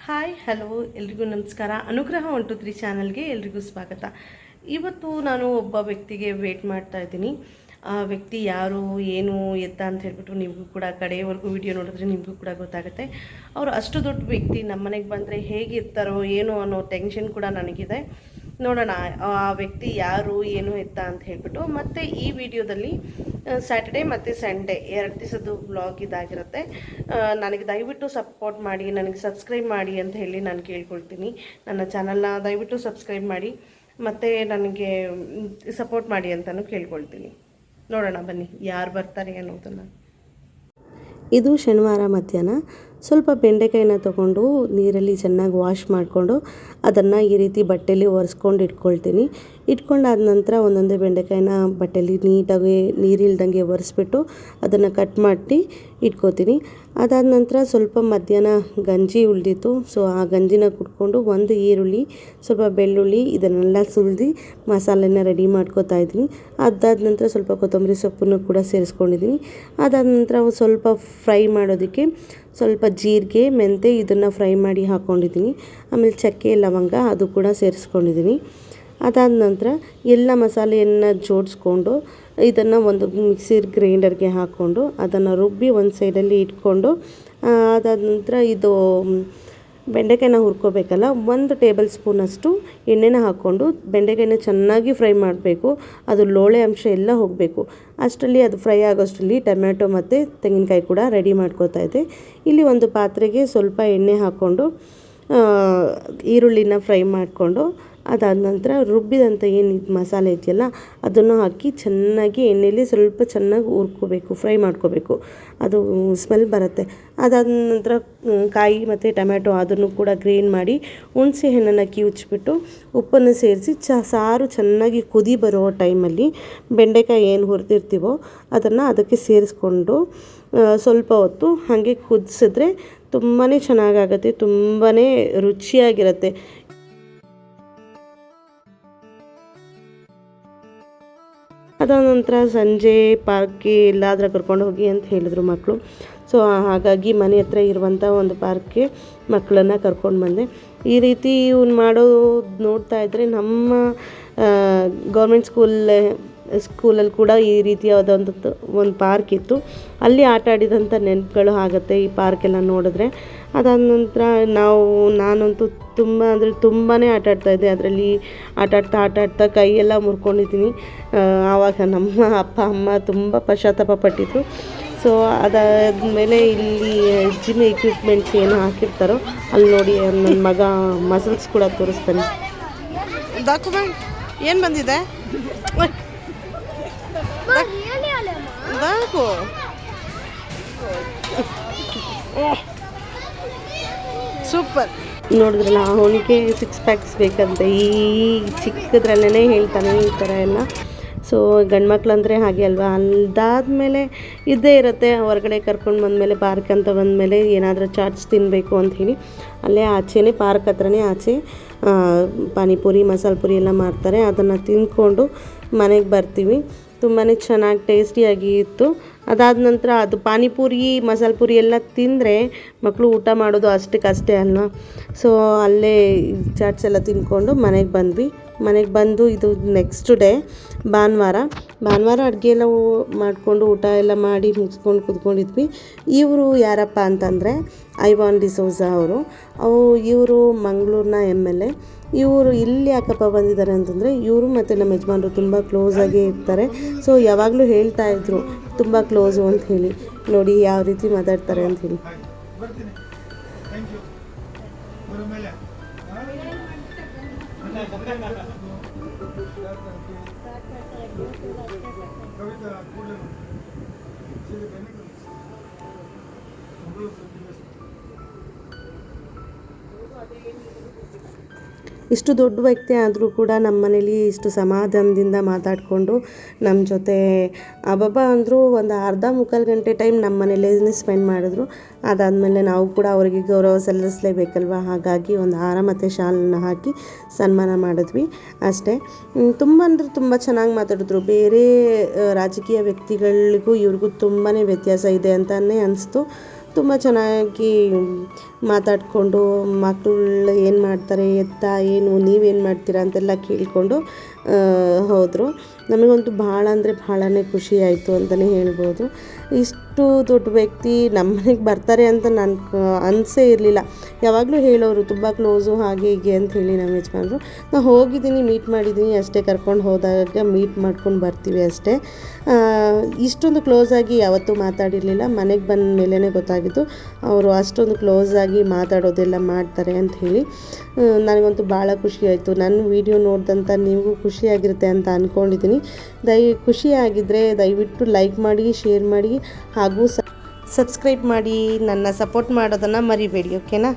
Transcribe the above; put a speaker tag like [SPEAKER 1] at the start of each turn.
[SPEAKER 1] Hi hello ಎಲ್ರಿಗೂ ನಮಸ್ಕಾರ. ಅನುಗ್ರಹ 123 ಚಾನಲ್ಗೆ ಎಲ್ರಿಗೂ ಸ್ವಾಗತ. ಇವತ್ತು ನಾನು ಒಬ್ಬ ವ್ಯಕ್ತಿಗೆ ವೇಟ್ ಮಾಡ್ತಾ ಇದ್ದೀನಿ. ಆ ವ್ಯಕ್ತಿ ಯಾರು ಏನು ಎತ್ತ ಅಂತ ಹೇಳ್ಬಿಟ್ಟು ನಿಮಗೂ ಕೂಡ ಕಡೆಯವರೆಗೂ ವಿಡಿಯೋ ನೋಡಿದ್ರೆ ನಿಮಗೂ ಕೂಡ ಗೊತ್ತಾಗುತ್ತೆ. ಅವರು ಅಷ್ಟು ದೊಡ್ಡ ವ್ಯಕ್ತಿ ನಮ್ಮ ಮನೆಗೆ ಬಂದರೆ ಹೇಗಿರ್ತಾರೋ ಏನೋ ಅನ್ನೋ ಟೆನ್ಷನ್ ಕೂಡ ನನಗಿದೆ. ನೋಡೋಣ ಆ ವ್ಯಕ್ತಿ ಯಾರು ಏನು ಎತ್ತ ಅಂತ ಹೇಳ್ಬಿಟ್ಟು. ಮತ್ತು ಈ ವಿಡಿಯೋದಲ್ಲಿ ಸ್ಯಾಟರ್ಡೇ ಮತ್ತು ಸಂಡೇ 2 ದಿವಸದ್ದು ವ್ಲಾಗ್ ಇದಾಗಿರುತ್ತೆ. ನನಗೆ ದಯವಿಟ್ಟು ಸಪೋರ್ಟ್ ಮಾಡಿ, ನನಗೆ ಸಬ್ಸ್ಕ್ರೈಬ್ ಮಾಡಿ ಅಂತ ಹೇಳಿ ನಾನು ಕೇಳ್ಕೊಳ್ತೀನಿ. ನನ್ನ ಚಾನಲ್ನ ದಯವಿಟ್ಟು ಸಬ್ಸ್ಕ್ರೈಬ್ ಮಾಡಿ ಮತ್ತು ನನಗೆ ಸಪೋರ್ಟ್ ಮಾಡಿ ಅಂತಲೂ ಕೇಳ್ಕೊಳ್ತೀನಿ. ನೋಡೋಣ ಬನ್ನಿ ಯಾರು ಬರ್ತಾರೆ ಅನ್ನೋದನ್ನು.
[SPEAKER 2] ಇದು ಶನಿವಾರ ಮಧ್ಯಾಹ್ನ ಸ್ವಲ್ಪ ಬೆಂಡೆಕಾಯಿನ ತೊಗೊಂಡು ನೀರಲ್ಲಿ ಚೆನ್ನಾಗಿ ವಾಶ್ ಮಾಡಿಕೊಂಡು ಅದನ್ನು ಈ ರೀತಿ ಬಟ್ಟೆಯಲ್ಲಿ ಒರೆಸ್ಕೊಂಡು ಇಟ್ಕೊಂಡಾದ ನಂತರ ಒಂದೊಂದೇ ಬೆಂಡೆಕಾಯಿನ ಬಟ್ಟೆಯಲ್ಲಿ ನೀಟಾಗಿ ನೀರಿಲ್ದಂಗೆ ಒರೆಸ್ಬಿಟ್ಟು ಅದನ್ನು ಕಟ್ ಮಾಡಿ ಇಟ್ಕೋತೀನಿ. ಅದಾದ ನಂತರ ಸ್ವಲ್ಪ ಮಧ್ಯಾಹ್ನ ಗಂಜಿ ಉಳಿದಿತ್ತು. ಸೊ ಆ ಗಂಜಿನ ಕುಟ್ಕೊಂಡು ಒಂದು ಈರುಳ್ಳಿ, ಸ್ವಲ್ಪ ಬೆಳ್ಳುಳ್ಳಿ ಇದನ್ನೆಲ್ಲ ಸುಲಿದು ಮಸಾಲೆನ ರೆಡಿ ಮಾಡ್ಕೋತಾ ಇದ್ದೀನಿ. ಅದಾದ ನಂತರ ಸ್ವಲ್ಪ ಕೊತ್ತಂಬರಿ ಸೊಪ್ಪನ್ನು ಕೂಡ ಸೇರಿಸ್ಕೊಂಡಿದ್ದೀನಿ. ಅದಾದ ನಂತರ ಸ್ವಲ್ಪ ಫ್ರೈ ಮಾಡೋದಕ್ಕೆ ಸ್ವಲ್ಪ ಜೀರಿಗೆ, ಮೆಂತೆ ಇದನ್ನು ಫ್ರೈ ಮಾಡಿ ಹಾಕ್ಕೊಂಡಿದ್ದೀನಿ. ಆಮೇಲೆ ಚಕ್ಕೆ, ಲವಂಗ ಅದು ಕೂಡ ಸೇರಿಸ್ಕೊಂಡಿದ್ದೀನಿ. ಅದಾದ ನಂತರ ಎಲ್ಲ ಮಸಾಲೆಯನ್ನು ಜೋಡಿಸ್ಕೊಂಡು ಇದನ್ನು ಒಂದು ಮಿಕ್ಸಿರ್ ಗ್ರೈಂಡರ್ಗೆ ಹಾಕ್ಕೊಂಡು ಅದನ್ನು ರುಬ್ಬಿ ಒಂದು ಸೈಡಲ್ಲಿ ಇಟ್ಕೊಂಡು ಅದಾದ ನಂತರ ಇದು ಬೆಂಡೆಕಾಯಿನ ಹುರ್ಕೋಬೇಕಲ್ಲ, 1 ಟೇಬಲ್ ಸ್ಪೂನಷ್ಟು ಎಣ್ಣೆನ ಹಾಕ್ಕೊಂಡು ಬೆಂಡೆಕಾಯಿನ ಚೆನ್ನಾಗಿ ಫ್ರೈ ಮಾಡಬೇಕು. ಅದು ಲೋಳೆ ಅಂಶ ಎಲ್ಲ ಹೋಗಬೇಕು. ಅಷ್ಟರಲ್ಲಿ ಅದು ಫ್ರೈ ಆಗೋಷ್ಟರಲ್ಲಿ ಟೊಮೆಟೊ ಮತ್ತು ತೆಂಗಿನಕಾಯಿ ಕೂಡ ರೆಡಿ ಮಾಡ್ಕೋತಾ ಇದ್ದೆ. ಇಲ್ಲಿ ಒಂದು ಪಾತ್ರೆಗೆ ಸ್ವಲ್ಪ ಎಣ್ಣೆ ಹಾಕ್ಕೊಂಡು ಈರುಳ್ಳಿನ ಫ್ರೈ ಮಾಡಿಕೊಂಡು ಅದಾದ ನಂತರ ರುಬ್ಬಿದಂಥ ಏನು ಮಸಾಲೆ ಇದೆಯಲ್ಲ ಅದನ್ನು ಹಾಕಿ ಚೆನ್ನಾಗಿ ಎಣ್ಣೆಯಲ್ಲಿ ಸ್ವಲ್ಪ ಚೆನ್ನಾಗಿ ಹುರ್ಕೋಬೇಕು, ಫ್ರೈ ಮಾಡ್ಕೋಬೇಕು. ಅದು ಸ್ಮೆಲ್ ಬರುತ್ತೆ. ಅದಾದ ನಂತರ ಕಾಯಿ ಮತ್ತು ಟೊಮೆಟೊ ಅದನ್ನು ಕೂಡ ಗ್ರೈಂಡ್ ಮಾಡಿ ಹುಣಸೆ ಹಣ್ಣನ್ನು ಕಿವುಚ್ಬಿಟ್ಟು ಉಪ್ಪನ್ನು ಸೇರಿಸಿ ಸಾರು ಚೆನ್ನಾಗಿ ಕುದಿ ಬರೋ ಟೈಮಲ್ಲಿ ಬೆಂಡೆಕಾಯಿ ಏನು ಹುರಿದಿರ್ತೀವೋ ಅದನ್ನು ಅದಕ್ಕೆ ಸೇರಿಸ್ಕೊಂಡು ಸ್ವಲ್ಪ ಹೊತ್ತು ಹಾಗೆ ಕುದಿಸಿದ್ರೆ ತುಂಬಾ ಚೆನ್ನಾಗಾಗುತ್ತೆ, ತುಂಬಾ ರುಚಿಯಾಗಿರುತ್ತೆ. ಅದಾದ ನಂತರ ಸಂಜೆ ಪಾರ್ಕ್ಗೆ ಎಲ್ಲಾದರೂ ಕರ್ಕೊಂಡು ಹೋಗಿ ಅಂತ ಹೇಳಿದ್ರು ಮಕ್ಕಳು. ಸೊ ಹಾಗಾಗಿ ಮನೆ ಹತ್ರ ಇರುವಂಥ ಒಂದು ಪಾರ್ಕ್ಗೆ ಮಕ್ಕಳನ್ನು ಕರ್ಕೊಂಡು ಬಂದೆ. ಈ ರೀತಿ ಇವ್ನು ಮಾಡೋದು ನೋಡ್ತಾ ಇದ್ದರೆ ನಮ್ಮ ಗೌರ್ಮೆಂಟ್ ಸ್ಕೂಲಲ್ಲಿ ಕೂಡ ಈ ರೀತಿಯಾದಂಥದ್ದು ಒಂದು ಪಾರ್ಕ್ ಇತ್ತು. ಅಲ್ಲಿ ಆಟ ಆಡಿದಂಥ ನೆನಪುಗಳು ಆಗುತ್ತೆ ಈ ಪಾರ್ಕೆಲ್ಲ ನೋಡಿದ್ರೆ. ಅದಾದ ನಂತರ ನಾನಂತೂ ತುಂಬಾ ಆಟ ಆಡ್ತಾಯಿದ್ದೆ. ಅದರಲ್ಲಿ ಆಟಾಡ್ತಾ ಕೈಯೆಲ್ಲ ಮುರ್ಕೊಂಡಿದ್ದೀನಿ. ಆವಾಗ ನಮ್ಮ ಅಪ್ಪ ಅಮ್ಮ ತುಂಬ ಪಶ್ಚಾತ್ತಾಪ ಪಟ್ಟಿದ್ರು. ಸೊ ಅದಾದಮೇಲೆ ಇಲ್ಲಿ ಜಿಮ್ ಎಕ್ವಿಪ್ಮೆಂಟ್ಸ್ ಏನು ಹಾಕಿರ್ತಾರೋ ಅಲ್ಲಿ ನೋಡಿ ನನ್ನ ಮಗ ಮಸಲ್ಸ್ ಕೂಡ ತೋರಿಸ್ತಾನೆ.
[SPEAKER 1] ಡಾಕ್ಯುಮೆಂಟ್ ಏನು ಬಂದಿದೆ? ಸೂಪರ್.
[SPEAKER 2] ನೋಡಿದ್ರಲ್ಲ, ಅವನಿಗೆ 6 ಪ್ಯಾಕ್ಸ್ ಬೇಕಂತೆ. ಈ ಚಿಕ್ಕದ್ರಲ್ಲೇ ಹೇಳ್ತಾನೆ ಈ ಥರ ಎಲ್ಲ. ಸೊ ಗಂಡು ಮಕ್ಳಂದರೆ ಹಾಗೆ ಅಲ್ವಾ. ಅದಾದಮೇಲೆ ಇದ್ದೇ ಇರುತ್ತೆ. ಹೊರಗಡೆ ಕರ್ಕೊಂಡು ಬಂದಮೇಲೆ ಪಾರ್ಕ್ ಅಂತ ಬಂದಮೇಲೆ ಏನಾದರೂ ಚಾಟ್ಸ್ ತಿನ್ನಬೇಕು ಅಂತ ಹೇಳಿ ಅಲ್ಲೇ ಆಚೆನೇ ಪಾರ್ಕ್ ಹತ್ರನೇ ಆಚೆ ಪಾನಿಪುರಿ, ಮಸಾಲೆ ಪುರಿ ಎಲ್ಲ ಮಾಡ್ತಾರೆ. ಅದನ್ನು ತಿಂದ್ಕೊಂಡು ಮನೆಗೆ ಬರ್ತೀವಿ. ತುಂಬಾ ಚೆನ್ನಾಗಿ ಟೇಸ್ಟಿಯಾಗಿ ಇತ್ತು. ಅದಾದ ನಂತರ ಅದು ಪಾನಿಪುರಿ, ಮಸಾಲೆ ಪುರಿ ಎಲ್ಲ ತಿಂದರೆ ಮಕ್ಕಳು ಊಟ ಮಾಡೋದು ಅಷ್ಟಕ್ಕಷ್ಟೇ ಅಲ್ವಾ. ಸೊ ಅಲ್ಲೇ ಚಾಟ್ಸ್ ಎಲ್ಲ ತಿಂದ್ಕೊಂಡು ಮನೆಗೆ ಬಂದ್ವಿ. ಮನೆಗೆ ಬಂದು ಇದು ನೆಕ್ಸ್ಟ್ ಡೇ ಭಾನುವಾರ ಅಡುಗೆ ಎಲ್ಲ ಮಾಡಿಕೊಂಡು ಊಟ ಎಲ್ಲ ಮಾಡಿ ಮುಗಿಸ್ಕೊಂಡು ಕೂತ್ಕೊಂಡಿದ್ವಿ. ಇವರು ಯಾರಪ್ಪ ಅಂತಂದರೆ ಐವಾನ್ ಡಿಸೋಜ ಇವರು ಮಂಗಳೂರಿನ MLA. ಇವರು ಇಲ್ಲಿ ಯಾಕಪ್ಪ ಬಂದಿದ್ದಾರೆ ಅಂತಂದರೆ ಇವರು ಮತ್ತು ನಮ್ಮ ಯಜಮಾನರು ತುಂಬ ಕ್ಲೋಸಾಗಿ ಇರ್ತಾರೆ. ಸೊ ಯಾವಾಗಲೂ ಹೇಳ್ತಾಯಿದ್ರು ತುಂಬ ಕ್ಲೋಸು ಅಂತ ಹೇಳಿ. ನೋಡಿ ಯಾವ ರೀತಿ ಮಾತಾಡ್ತಾರೆ ಅಂತ ಹೇಳಿ. ಇಷ್ಟು ದೊಡ್ಡ ವ್ಯಕ್ತಿ ಆದರೂ ಕೂಡ ನಮ್ಮ ಮನೇಲಿ ಇಷ್ಟು ಸಮಾಧಾನದಿಂದ ಮಾತಾಡಿಕೊಂಡು ನಮ್ಮ ಜೊತೆ ಅಬ್ಬಬ್ಬ ಅಂದರೂ ಒಂದು ಮುಕ್ಕಾಲು ಗಂಟೆ ಟೈಮ್ ನಮ್ಮ ಮನೇಲೇ ಸ್ಪೆಂಡ್ ಮಾಡಿದ್ರು. ಅದಾದಮೇಲೆ ನಾವು ಕೂಡ ಅವರಿಗೆ ಗೌರವ ಸಲ್ಲಿಸಲೇಬೇಕಲ್ವ. ಹಾಗಾಗಿ ಒಂದು ಹಾರ ಮತ್ತು ಶಾಲನ್ನು ಹಾಕಿ ಸನ್ಮಾನ ಮಾಡಿದ್ವಿ ಅಷ್ಟೇ. ತುಂಬ ಅಂದರೆ ತುಂಬ ಚೆನ್ನಾಗಿ ಮಾತಾಡಿದ್ರು. ಬೇರೆ ರಾಜಕೀಯ ವ್ಯಕ್ತಿಗಳಿಗೂ ಇವ್ರಿಗೂ ತುಂಬಾ ವ್ಯತ್ಯಾಸ ಇದೆ ಅಂತಲೇ ಅನಿಸ್ತು. ತುಂಬ ಚೆನ್ನಾಗಿ ಮಾತಾಡಿಕೊಂಡು ಮಕ್ಕಳು ಏನು ಮಾಡ್ತಾರೆ ಎತ್ತ ಏನು ನೀವೇನು ಮಾಡ್ತೀರಾ ಅಂತೆಲ್ಲ ಕೇಳಿಕೊಂಡು ಹೋದರು. ನಮಗಂತೂ ಭಾಳ ಅಂದರೆ ಭಾಳನೇ ಖುಷಿ ಆಯಿತು ಅಂತಲೇ ಹೇಳ್ಬೋದು. ಇಷ್ಟು ದೊಡ್ಡ ವ್ಯಕ್ತಿ ನಮ್ಮ ಮನೆಗೆ ಬರ್ತಾರೆ ಅಂತ ನಾನು ಅನಿಸೇ ಇರಲಿಲ್ಲ. ಯಾವಾಗಲೂ ಹೇಳೋರು ತುಂಬ ಕ್ಲೋಸು ಹಾಗೆ ಹೀಗೆ ಅಂತ ಹೇಳಿ ನಮ್ಮ ಯಜಮಾನ್ರು. ನಾನು ಹೋಗಿದ್ದೀನಿ, ಮೀಟ್ ಮಾಡಿದ್ದೀನಿ ಅಷ್ಟೇ, ಕರ್ಕೊಂಡು ಹೋದಾಗ ಮೀಟ್ ಮಾಡ್ಕೊಂಡು ಬರ್ತೀವಿ ಅಷ್ಟೇ. ಇಷ್ಟೊಂದು ಕ್ಲೋಸಾಗಿ ಯಾವತ್ತೂ ಮಾತಾಡಿರಲಿಲ್ಲ. ಮನೆಗೆ ಬಂದ ಮೇಲೇ ಗೊತ್ತಾಗಿದ್ದು ಅವರು ಅಷ್ಟೊಂದು ಕ್ಲೋಸಾಗಿ ಮಾತಾಡೋದೆಲ್ಲ ಮಾಡ್ತಾರೆ ಅಂತ ಹೇಳಿ. ನನಗಂತೂ ಭಾಳ ಖುಷಿ ಆಯಿತು. ನನ್ನ ವಿಡಿಯೋ ನೋಡಿದಂಥ ನಿಮಗೂ ಖುಷಿಯಾಗಿರುತ್ತೆ ಅಂತ ಅಂದ್ಕೊಂಡಿದ್ದೀನಿ. ಖುಷಿಯಾಗಿದ್ದರೆ ದಯವಿಟ್ಟು ಲೈಕ್ ಮಾಡಿ, ಶೇರ್ ಮಾಡಿ ಹಾಗೂ ಸಬ್ಸ್ಕ್ರೈಬ್ ಮಾಡಿ, ನನ್ನ ಸಪೋರ್ಟ್ ಮಾಡೋದನ್ನು ಮರಿಬೇಡಿ. ಓಕೆನಾ?